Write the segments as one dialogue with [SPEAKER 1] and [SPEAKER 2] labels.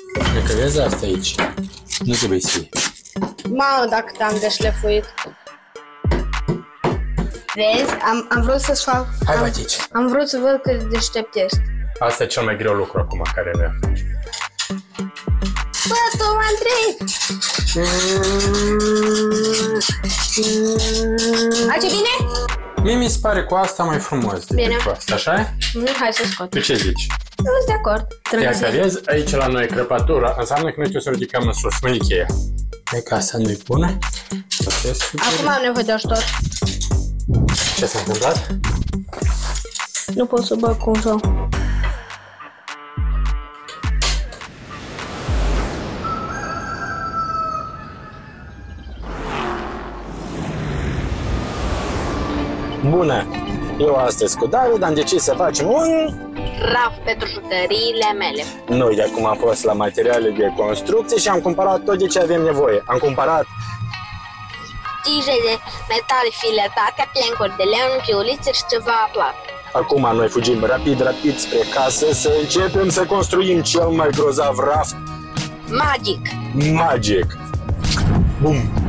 [SPEAKER 1] Cred că vezi asta aici. Nu trebuie să fie.
[SPEAKER 2] Mamă, dacă te-am deșlefuit. Vezi? Am vrut să-ți fac...
[SPEAKER 1] Hai, bate aici.
[SPEAKER 2] Am vrut să văd cât de deștept ești.
[SPEAKER 1] Asta e cel mai greu lucru acum care avea.
[SPEAKER 2] Bă, tu, Andrei! Face bine?
[SPEAKER 1] Mie mi se pare cu asta mai frumos decât cu asta, așa e?
[SPEAKER 2] Hai să scot.
[SPEAKER 1] Tu ce zici?
[SPEAKER 2] Nu sunt de acord.
[SPEAKER 1] Ia că vezi, aici la noi crăpatura înseamnă că noi trebuie să ridicăm în sus. Unde cheia? E că asta nu-i bună.
[SPEAKER 2] Acum am nevoie de ajutor.
[SPEAKER 1] Ce s-a întâmplat?
[SPEAKER 2] Nu pot să bag cum să...
[SPEAKER 1] Bună! Eu astăzi cu David am decis să facem un...
[SPEAKER 2] raf pentru jucăriile mele.
[SPEAKER 1] Noi de acum am fost la materiale de construcție și am cumpărat tot de ce avem nevoie. Am cumpărat
[SPEAKER 2] tije de metal filetate, plencuri de lemn, piulițe și ceva plat.
[SPEAKER 1] Acum noi fugim rapid spre casă să începem să construim cel mai grozav raft magic. Bum!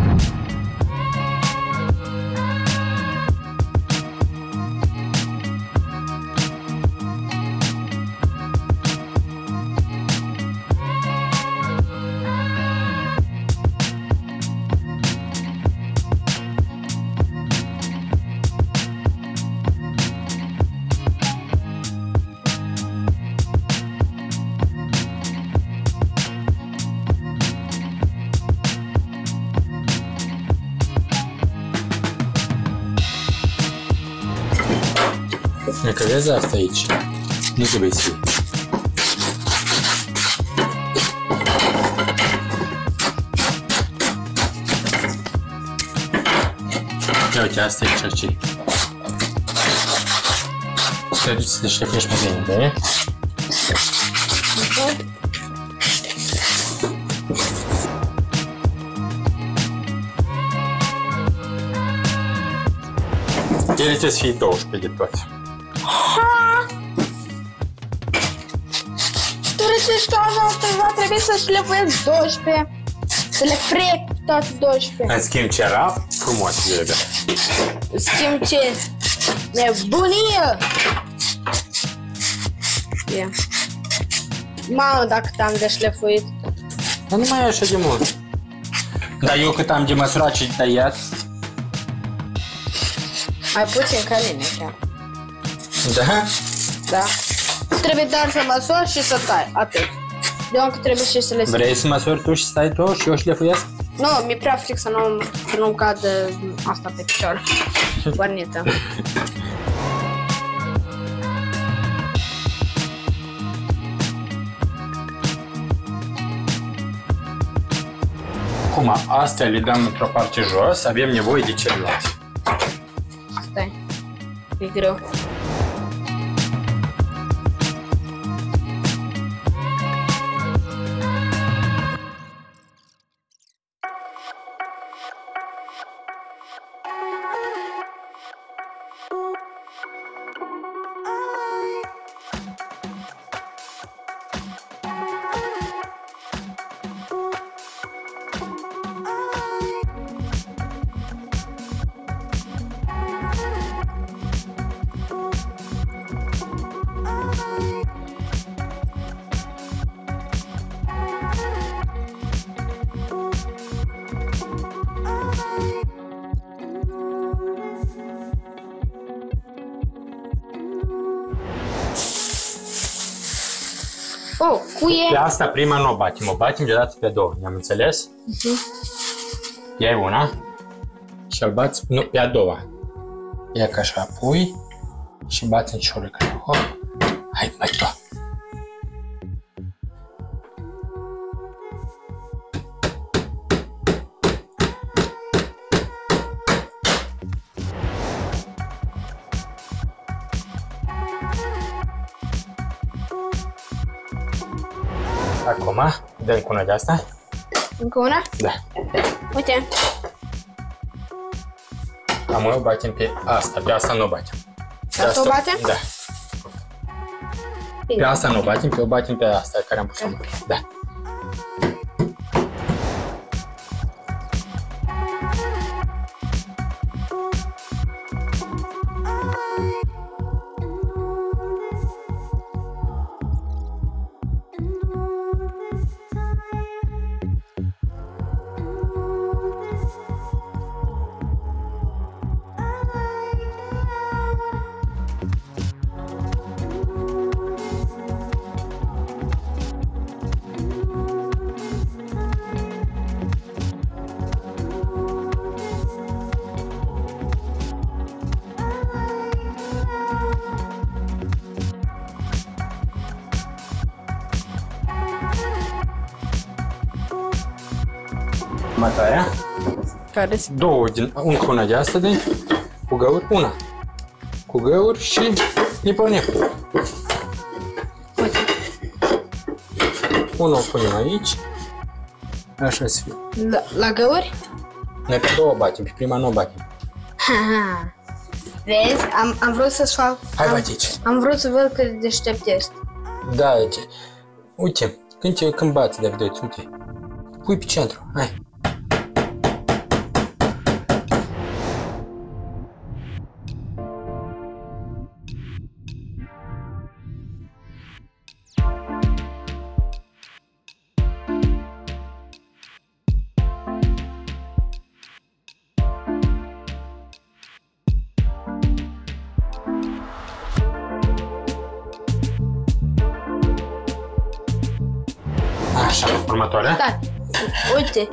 [SPEAKER 1] Cred că vezi asta aici. Nu trebuie să fie. Ia uite, asta e cercei. Te duci să te șlepești pe bine, da? Ele trebuie să fie 12 de toate.
[SPEAKER 2] Tu rețești că va trebui să șlefuiesc 12. Să le frec toate 12.
[SPEAKER 1] În schimb ce raft, frumos e, da.
[SPEAKER 2] În schimb ce nebunie! Yeah. Mamă, dacă te-am deșlefuit.
[SPEAKER 1] Dar nu mai e așa de mult. Dar eu cât am de măsurat și de tăiat.
[SPEAKER 2] Mai puțin ca mine, chiar.
[SPEAKER 1] Da?
[SPEAKER 2] Da. Trebuie doar să măsori și să tai, atât. Eu încă trebuie și să le schimb.
[SPEAKER 1] Vrei să măsori tu și să tai tu și eu șlefuiesc?
[SPEAKER 2] Nu, mi-e prea fric să nu-mi cadă asta pe picior. Barniță.
[SPEAKER 1] Acum, astea le dăm într-o parte jos, avem nevoie de celelalte.
[SPEAKER 2] Stai, e greu. Oh, cuie.
[SPEAKER 1] Pe asta prima nu o batem, o batem deodată pe două, ne-am înțeles? Iai una și îl bați, nu, pe a doua. Ia ca așa, pui și bați în șurcă. Hai, mai tu. Acum, dăm cu una de asta.
[SPEAKER 2] Încă una?
[SPEAKER 1] Da.
[SPEAKER 2] Uite.
[SPEAKER 1] Am o batem pe asta nu o batem.
[SPEAKER 2] Asta o batem?
[SPEAKER 1] Da. Pe asta nu o batem, pe o batem pe asta care am pus-o. Da. Următoarea.
[SPEAKER 2] Care
[SPEAKER 1] Două din, încă una de asta cu găuri, una. Cu găuri și nipănec.
[SPEAKER 2] Uite.
[SPEAKER 1] Una o punem aici. Așa să fie.
[SPEAKER 2] La găuri?
[SPEAKER 1] Noi pe două batem, pe prima nu o batem.
[SPEAKER 2] Ha. Vezi? Am vrut să-ți fac...
[SPEAKER 1] Hai, bate aici.
[SPEAKER 2] Am vrut să văd cât de deștept ești.
[SPEAKER 1] Da, ce? Uite, când bați de vedeți, uite. Pui pe centru, hai. Așa, următoarea.
[SPEAKER 2] Da. Uite,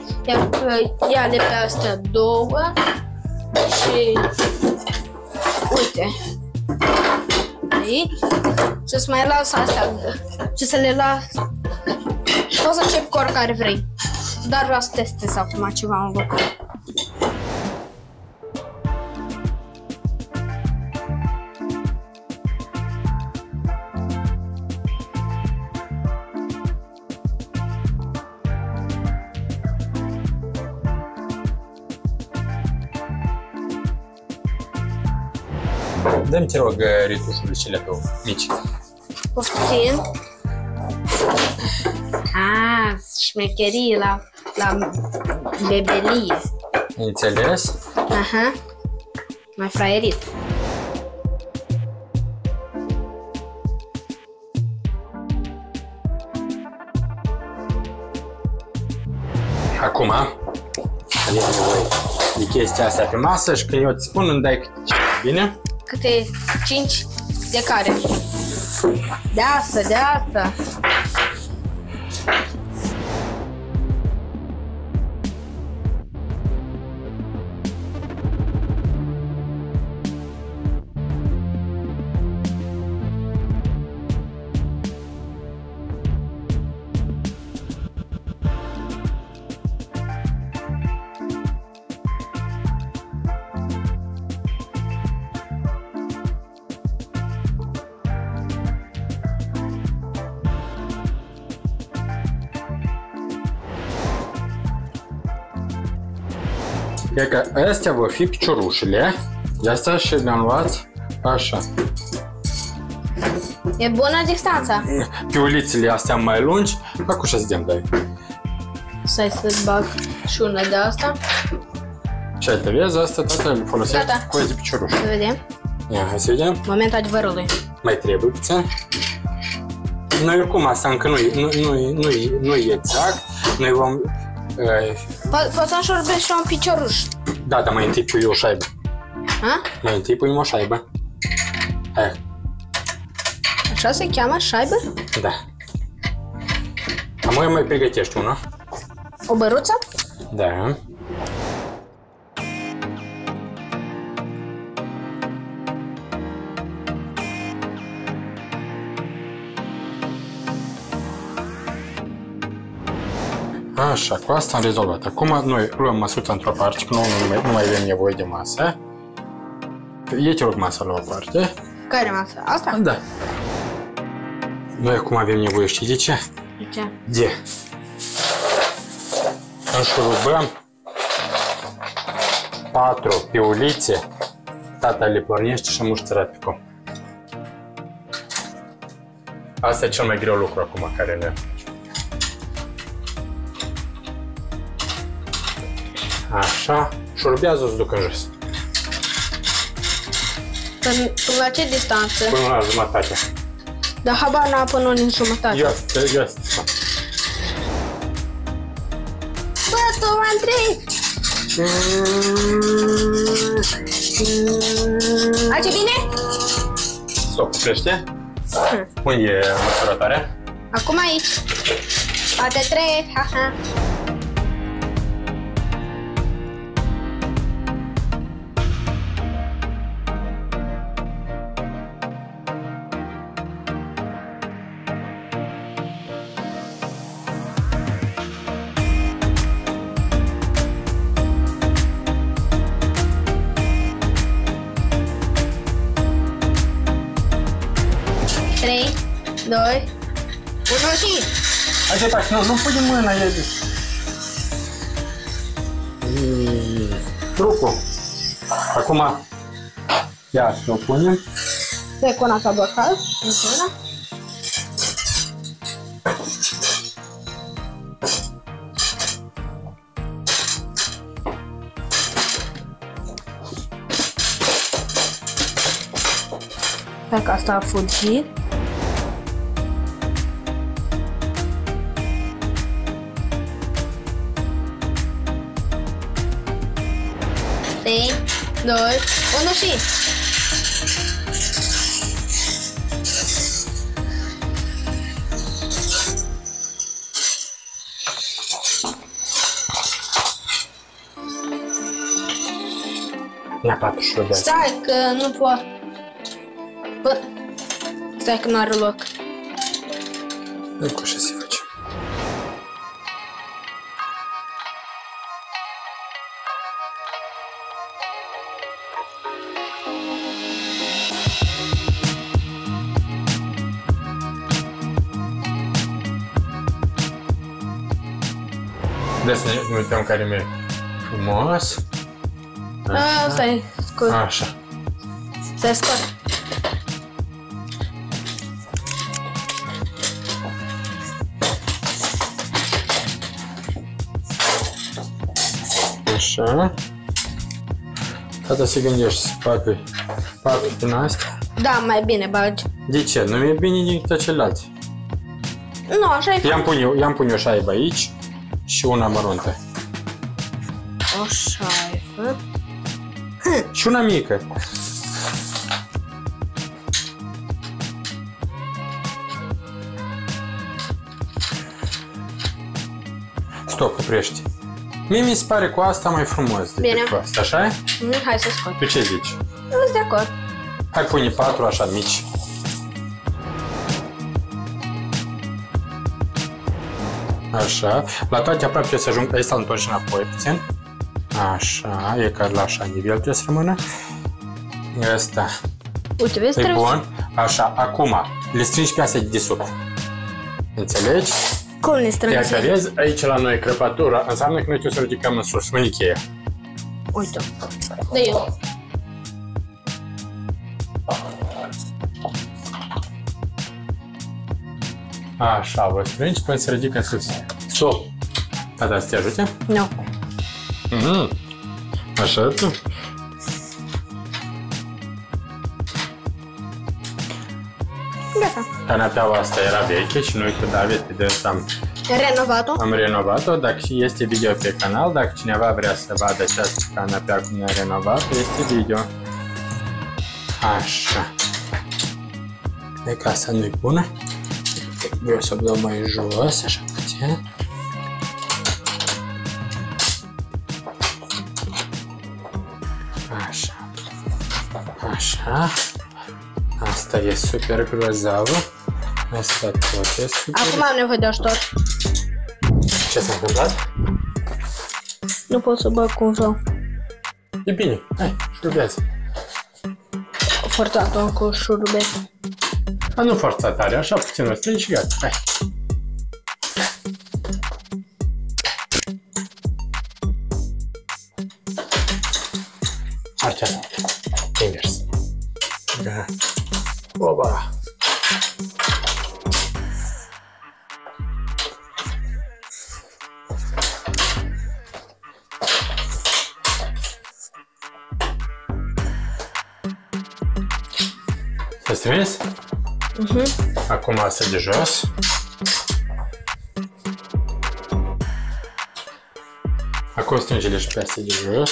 [SPEAKER 2] ia-le pe astea două și uite. Aici. Și să mai las astea. Și să le las. Poți să încep cu oricare vrei. Dar vreau să testez acum ceva în loc.
[SPEAKER 1] Dă-mi, te rog, ritușurile cele două mici.
[SPEAKER 2] Poftim. Șmecherie la bebelie.
[SPEAKER 1] Înțeles?
[SPEAKER 2] Aha. Mai fraierit.
[SPEAKER 1] Acum, am nevoie de chestia asta pe masă și când eu îți spun, îmi dai câte ceva, bine?
[SPEAKER 2] Câte 5 de care? De asta.
[SPEAKER 1] E că astea vor fi piciorușele. De asta și le-am luat așa.
[SPEAKER 2] E bună distanța.
[SPEAKER 1] Piulițele astea mai lungi, acum și să-ți dai.
[SPEAKER 2] Stai să-ți bag și una de asta.
[SPEAKER 1] Și te vezi, asta tata le folosești
[SPEAKER 2] Gata.
[SPEAKER 1] cu de picioruș.
[SPEAKER 2] Să vedem.
[SPEAKER 1] Ia, hai să vedem.
[SPEAKER 2] Moment adevărului.
[SPEAKER 1] Mai trebuie puțin. Noi oricum asta încă nu e exact. Noi vom...
[SPEAKER 2] Poți să înșurbești și un picioruș.
[SPEAKER 1] Da, dar mai întâi pui o șaibă.
[SPEAKER 2] Ha?
[SPEAKER 1] Mai întâi pui o șaibă. Hai.
[SPEAKER 2] Așa se cheamă? Șaibă?
[SPEAKER 1] Da. Acum mai pregătești una.
[SPEAKER 2] O băruță?
[SPEAKER 1] Da. Așa, cu asta am rezolvat. Acum noi luăm măsuța într-o parte, că nu mai avem nevoie de masă. Eu te rog masa la o parte.
[SPEAKER 2] Care masă? Asta?
[SPEAKER 1] Da. Noi acum avem nevoie, știi de ce?
[SPEAKER 2] De ce?
[SPEAKER 1] De înșurubăm 4 piulițe. Tata le pornește și muștărat pe com. Asta e cel mai greu lucru acum care le facem. Așa, șurubează-o să duc în jos.
[SPEAKER 2] Până la ce distanță?
[SPEAKER 1] Până la jumătate.
[SPEAKER 2] Dar habar n-a până în jumătate.
[SPEAKER 1] Eu să spun.
[SPEAKER 2] Bă, tu, Andrei! Face bine?
[SPEAKER 1] Stop, oprește. Unde e măsurătoarea?
[SPEAKER 2] Acum aici. Poate 3, haha. 2, 1 și...
[SPEAKER 1] Haide, pași, nu pune mâna, e... Trucul. Acum, ia să o punem.
[SPEAKER 2] Stai cu asta blocat. Încă. Stai că asta a fugit. Trei, 2, 1 și...
[SPEAKER 1] Ia 41 de asta.
[SPEAKER 2] Stai că nu pot. Bă, stai că nu are loc.
[SPEAKER 1] Nu cu așa se face. Deci să ne uităm care mi-e frumos.
[SPEAKER 2] Stai, scot.
[SPEAKER 1] Așa.
[SPEAKER 2] Stai, scot.
[SPEAKER 1] Așa. Tata se gândește să facă 4 din astea.
[SPEAKER 2] Da, mai bine bagi.
[SPEAKER 1] De ce? Nu e bine decât celelalte.
[SPEAKER 2] Nu, așa e.
[SPEAKER 1] I-am pune o șaibă aici și una măruntă.
[SPEAKER 2] O șaibă.
[SPEAKER 1] Și una mică. Stop, oprește. Mie mi se pare cu asta mai frumos decât cu asta, așa?
[SPEAKER 2] Hai să scot.
[SPEAKER 1] Tu ce zici?
[SPEAKER 2] Eu sunt de acord.
[SPEAKER 1] Hai pune 4 așa mici. Așa. La toate aproape trebuie să ajung. Hai să-l întorci înapoi puțin. Așa. E ca la așa nivel trebuie să rămână. Ăsta.
[SPEAKER 2] Uite, vezi,
[SPEAKER 1] E
[SPEAKER 2] trebuie
[SPEAKER 1] bun. Așa. Acum. Le strângi pe astea de sub. Înțelegi?
[SPEAKER 2] Cum le strângi?
[SPEAKER 1] Iar că vezi, aici la noi crăpatura înseamnă că noi trebuie să ridicăm în sus. Unde cheia?
[SPEAKER 2] Uite. Da eu.
[SPEAKER 1] Așa, vă strângi până se ridică în sus. Stop! Tata, să te ajute?
[SPEAKER 2] Nu.
[SPEAKER 1] Așa tu?
[SPEAKER 2] Gata.
[SPEAKER 1] Canapeaua asta era veche și noi cu David
[SPEAKER 2] Renovat-o?
[SPEAKER 1] am renovat-o. Dacă este video pe canal, dacă cineva vrea să vadă această canapea cum ne-a renovat, este video. Așa. E că asta nu-i bună. Vreau să o dau mai jos, așa puțin. Așa. Așa. Asta e super grozavă. Asta tot e super.
[SPEAKER 2] Acum am nevoie de ajutor.
[SPEAKER 1] Ce s-a întâmplat?
[SPEAKER 2] Nu pot să bag cum vreau.
[SPEAKER 1] E bine. Hai, șurubează.
[SPEAKER 2] Forțat-o cu șurubel.
[SPEAKER 1] Nu forța tare, așa puțin o strângi și gata. Hai. Așa. Invers. Da. Oba. S-a strâns? Acum asta de jos. Acum strângele și pe astea de jos.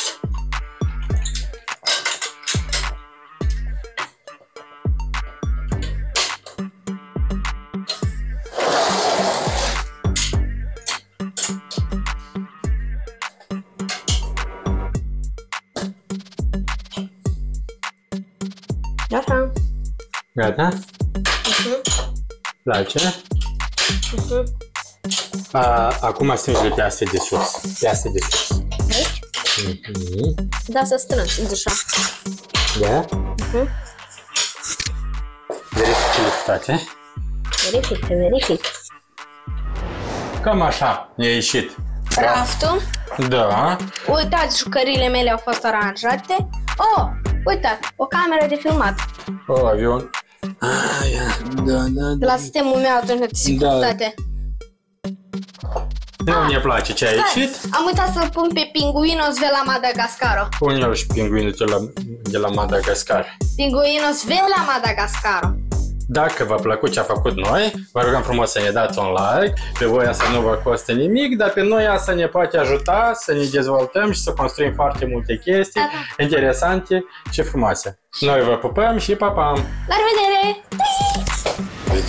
[SPEAKER 2] Așa.
[SPEAKER 1] Gata? Place? Acum strângele pe astea de sus. Pe astea de sus.
[SPEAKER 2] Aici? Da, să strângi, așa.
[SPEAKER 1] Da? Verificăm toate.
[SPEAKER 2] Verific.
[SPEAKER 1] Cam așa ne-a ieșit.
[SPEAKER 2] Raftul.
[SPEAKER 1] Da.
[SPEAKER 2] Uitați, jucăriile mele au fost aranjate. Oh, uitați, o cameră de filmat.
[SPEAKER 1] O, avion. Da.
[SPEAKER 2] De la sistemul meu atunci de securitate.
[SPEAKER 1] Nu ne place ce a ieșit.
[SPEAKER 2] Am uitat să pun pe Pinguinos de la Madagascar.
[SPEAKER 1] Pune-l și pinguinul de la Madagascar.
[SPEAKER 2] Pinguinos de la Madagascar.
[SPEAKER 1] Dacă v-a plăcut ce a făcut noi, vă rugăm frumos să ne dați un like. Pe voi asta nu vă costă nimic, dar pe noi asta ne poate ajuta să ne dezvoltăm și să construim foarte multe chestii interesante și frumoase. Noi vă pupăm și pa, pa!
[SPEAKER 2] La revedere!
[SPEAKER 1] Deci,